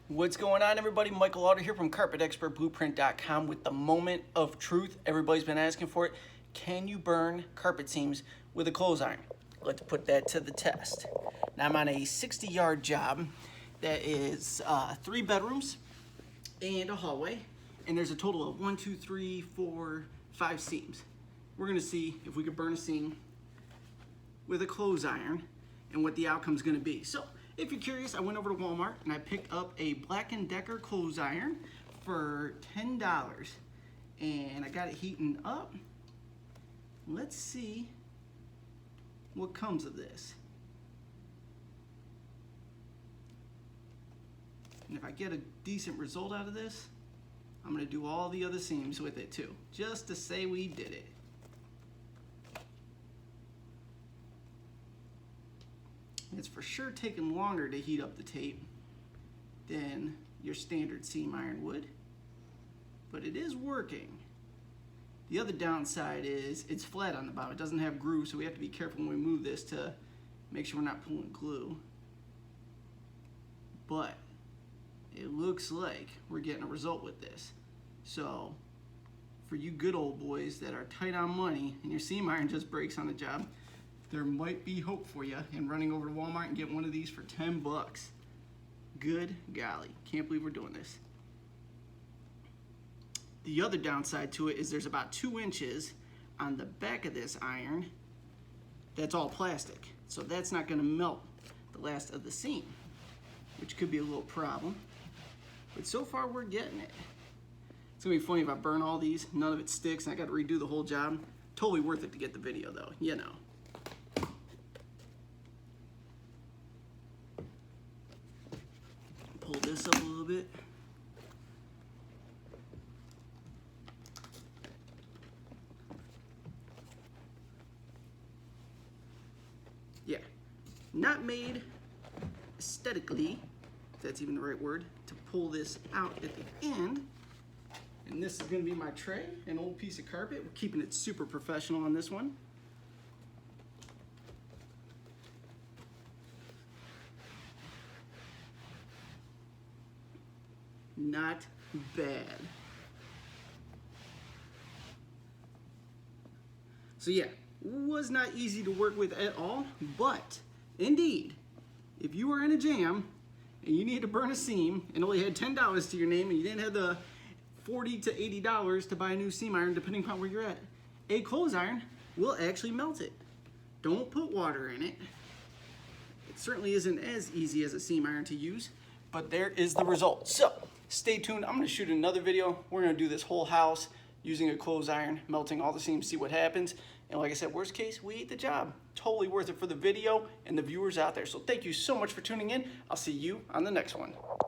What's going on, everybody? Michael Lauder here from CarpetExpertBlueprint.com with the moment of truth. Everybody's been asking for it. Can you burn carpet seams with a clothes iron? Let's put that to the test. Now, I'm on a 60-yard job that is 3 bedrooms and a hallway, and there's a total of 1, 2, 3, 4, 5 seams. We're gonna see if we could burn a seam with a clothes iron and what the outcome's gonna be. So, if you're curious, I went over to Walmart and I picked up a Black & Decker clothes iron for $10, and I got it heating up. Let's see what comes of this. And if I get a decent result out of this, I'm gonna do all the other seams with it too, just to say we did it. It's for sure taking longer to heat up the tape than your standard seam iron would, but it is working. The other downside is it's flat on the bottom. It doesn't have grooves, so we have to be careful when we move this to make sure we're not pulling glue. But it looks like we're getting a result with this. So for you good old boys that are tight on money and your seam iron just breaks on the job, there might be hope for you in running over to Walmart and getting one of these for 10 bucks. Good golly, can't believe we're doing this. The other downside to it is there's about 2 inches on the back of this iron that's all plastic. So that's not gonna melt the last of the seam, which could be a little problem. But so far we're getting it. It's gonna be funny if I burn all these, none of it sticks, and I gotta redo the whole job. Totally worth it to get the video though, you know. Pull this up a little bit. Yeah, not made aesthetically, if that's even the right word, to pull this out at the end. And this is gonna be my tray, an old piece of carpet. We're keeping it super professional on this one. Not bad. So yeah, was not easy to work with at all, but indeed, if you were in a jam and you needed to burn a seam and only had $10 to your name and you didn't have the $40 to $80 to buy a new seam iron, depending upon where you're at, a clothes iron will actually melt it. Don't put water in it. It certainly isn't as easy as a seam iron to use, but there is the result. So stay tuned. I'm gonna shoot another video. We're gonna do this whole house using a clothes iron, melting all the seams, see what happens. And like I said, worst case, we ate the job. Totally worth it for the video and the viewers out there. So thank you so much for tuning in. I'll see you on the next one.